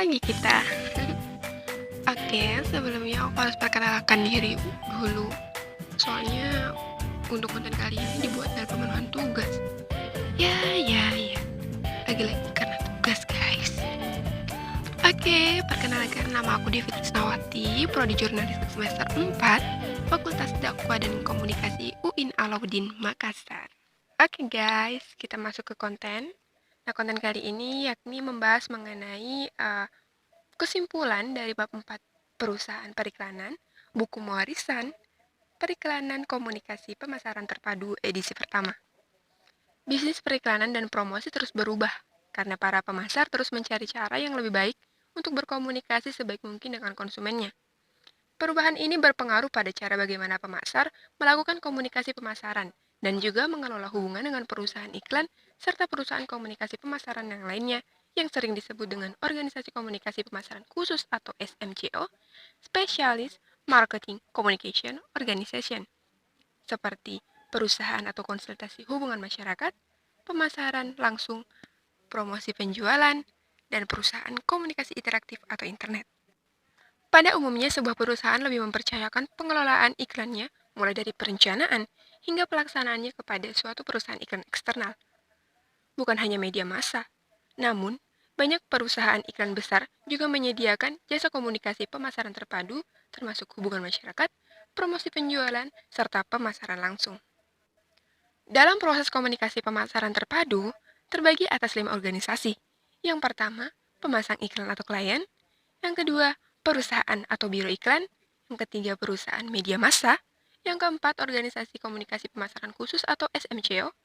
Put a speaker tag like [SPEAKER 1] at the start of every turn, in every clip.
[SPEAKER 1] lagi kita. Oke, sebelumnya aku harus perkenalkan diri dulu. Soalnya untuk konten kali ini dibuat dari pemenuhan tugas. Ya. Lagi-lagi karena tugas, guys. Oke, perkenalkan, nama aku Devi Trisnawati, Prodi Jurnalistik semester 4, Fakultas Dakwah dan Komunikasi UIN Alauddin Makassar. Oke guys, kita masuk ke konten. Nah, konten kali ini yakni membahas mengenai kesimpulan dari bab 4 perusahaan periklanan, buku warisan, periklanan komunikasi pemasaran terpadu edisi pertama. Bisnis periklanan dan promosi terus berubah, karena para pemasar terus mencari cara yang lebih baik untuk berkomunikasi sebaik mungkin dengan konsumennya. Perubahan ini berpengaruh pada cara bagaimana pemasar melakukan komunikasi pemasaran dan juga mengelola hubungan dengan perusahaan iklan serta perusahaan komunikasi pemasaran yang lainnya yang sering disebut dengan Organisasi Komunikasi Pemasaran Khusus atau SMCO, Specialist Marketing Communication Organization, seperti perusahaan atau konsultasi hubungan masyarakat, pemasaran langsung, promosi penjualan, dan perusahaan komunikasi interaktif atau internet. Pada umumnya, sebuah perusahaan lebih mempercayakan pengelolaan iklannya mulai dari perencanaan hingga pelaksanaannya kepada suatu perusahaan iklan eksternal. Bukan hanya media massa, namun banyak perusahaan iklan besar juga menyediakan jasa komunikasi pemasaran terpadu termasuk hubungan masyarakat, promosi penjualan, serta pemasaran langsung. Dalam proses komunikasi pemasaran terpadu, terbagi atas 5 organisasi. Yang pertama, pemasang iklan atau klien. Yang kedua, perusahaan atau biro iklan. Yang ketiga, perusahaan media massa. Yang keempat, organisasi komunikasi pemasaran khusus atau SMCO.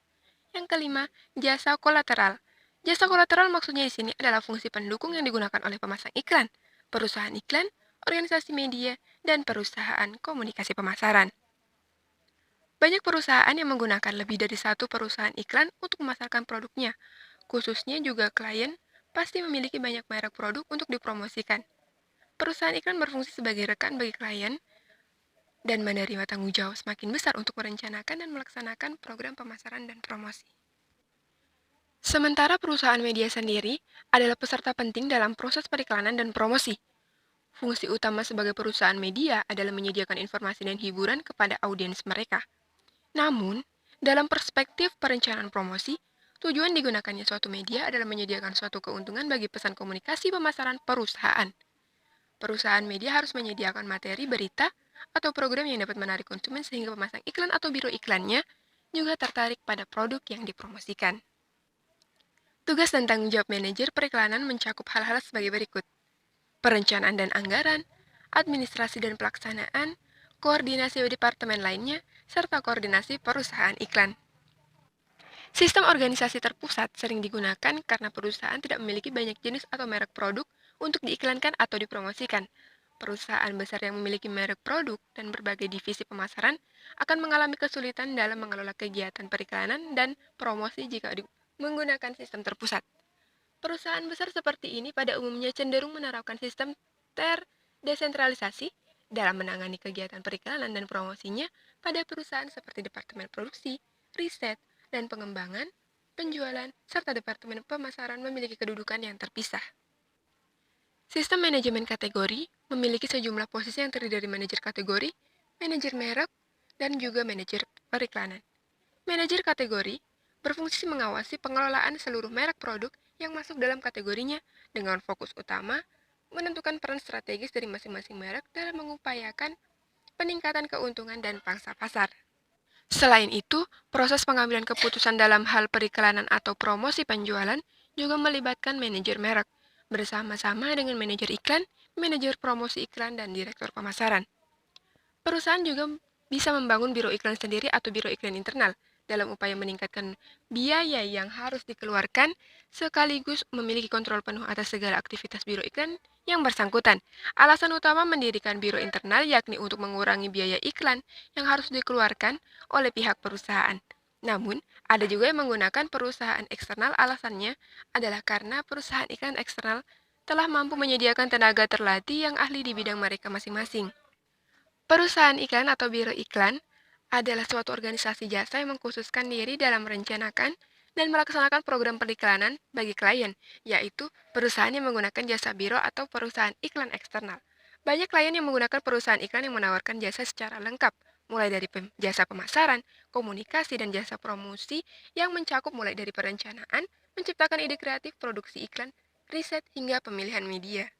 [SPEAKER 1] Yang kelima, jasa kolateral. Jasa kolateral maksudnya di sini adalah fungsi pendukung yang digunakan oleh pemasang iklan, perusahaan iklan, organisasi media, dan perusahaan komunikasi pemasaran. Banyak perusahaan yang menggunakan lebih dari satu perusahaan iklan untuk memasarkan produknya. Khususnya juga klien pasti memiliki banyak merek produk untuk dipromosikan. Perusahaan iklan berfungsi sebagai rekan bagi klien dan menerima tanggung jawab semakin besar untuk merencanakan dan melaksanakan program pemasaran dan promosi. Sementara perusahaan media sendiri adalah peserta penting dalam proses periklanan dan promosi. Fungsi utama sebagai perusahaan media adalah menyediakan informasi dan hiburan kepada audiens mereka. Namun, dalam perspektif perencanaan promosi, tujuan digunakannya suatu media adalah menyediakan suatu keuntungan bagi pesan komunikasi pemasaran perusahaan. Perusahaan media harus menyediakan materi berita atau program yang dapat menarik konsumen sehingga pemasang iklan atau biro iklannya juga tertarik pada produk yang dipromosikan. Tugas dan tanggung jawab manajer periklanan mencakup hal-hal sebagai berikut: perencanaan dan anggaran, administrasi dan pelaksanaan, koordinasi departemen lainnya, serta koordinasi perusahaan iklan. Sistem organisasi terpusat sering digunakan karena perusahaan tidak memiliki banyak jenis atau merek produk untuk diiklankan atau dipromosikan. Perusahaan besar yang memiliki merek produk dan berbagai divisi pemasaran akan mengalami kesulitan dalam mengelola kegiatan periklanan dan promosi jika menggunakan sistem terpusat. Perusahaan besar seperti ini pada umumnya cenderung menerapkan sistem terdesentralisasi dalam menangani kegiatan periklanan dan promosinya pada perusahaan seperti Departemen Produksi, Riset, dan Pengembangan, Penjualan, serta Departemen Pemasaran memiliki kedudukan yang terpisah. Sistem manajemen kategori memiliki sejumlah posisi yang terdiri dari manajer kategori, manajer merek, dan juga manajer periklanan. Manajer kategori berfungsi mengawasi pengelolaan seluruh merek produk yang masuk dalam kategorinya dengan fokus utama menentukan peran strategis dari masing-masing merek dalam mengupayakan peningkatan keuntungan dan pangsa pasar. Selain itu, proses pengambilan keputusan dalam hal periklanan atau promosi penjualan juga melibatkan manajer merek, bersama-sama dengan manajer iklan, manajer promosi iklan, dan direktur pemasaran. Perusahaan juga bisa membangun biro iklan sendiri atau biro iklan internal dalam upaya meningkatkan biaya yang harus dikeluarkan sekaligus memiliki kontrol penuh atas segala aktivitas biro iklan yang bersangkutan. Alasan utama mendirikan biro internal yakni untuk mengurangi biaya iklan yang harus dikeluarkan oleh pihak perusahaan. Namun, ada juga yang menggunakan perusahaan eksternal, alasannya adalah karena perusahaan iklan eksternal telah mampu menyediakan tenaga terlatih yang ahli di bidang mereka masing-masing. Perusahaan iklan atau biro iklan adalah suatu organisasi jasa yang mengkhususkan diri dalam merencanakan dan melaksanakan program periklanan bagi klien, yaitu perusahaan yang menggunakan jasa biro atau perusahaan iklan eksternal. Banyak klien yang menggunakan perusahaan iklan yang menawarkan jasa secara lengkap, mulai dari jasa pemasaran, komunikasi, dan jasa promosi yang mencakup mulai dari perencanaan, menciptakan ide kreatif, produksi iklan, riset, hingga pemilihan media.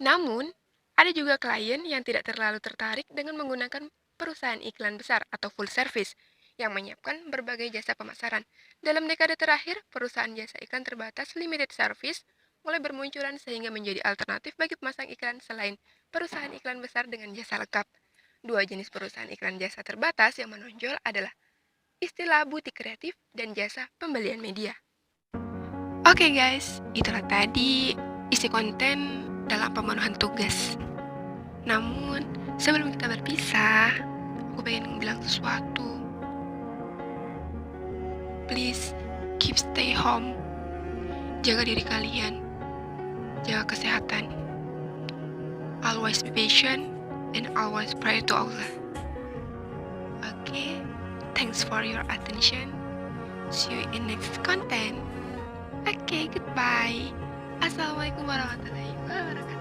[SPEAKER 1] Namun, ada juga klien yang tidak terlalu tertarik dengan menggunakan perusahaan iklan besar atau full service yang menyiapkan berbagai jasa pemasaran. Dalam dekade terakhir, perusahaan jasa iklan terbatas limited service mulai bermunculan sehingga menjadi alternatif bagi pemasang iklan selain perusahaan iklan besar dengan jasa lengkap. Dua jenis perusahaan iklan jasa terbatas yang menonjol adalah istilah butik kreatif dan jasa pembelian media. Oke guys, itulah tadi isi konten dalam pemenuhan tugas. Namun, sebelum kita berpisah, aku pengen bilang sesuatu. Please, keep stay home. Jaga diri kalian. Jaga kesehatan. Always be patient and always pray to Allah. Okay, thanks for your attention. See you in next content. Okay, goodbye. Assalamualaikum warahmatullahi wabarakatuh.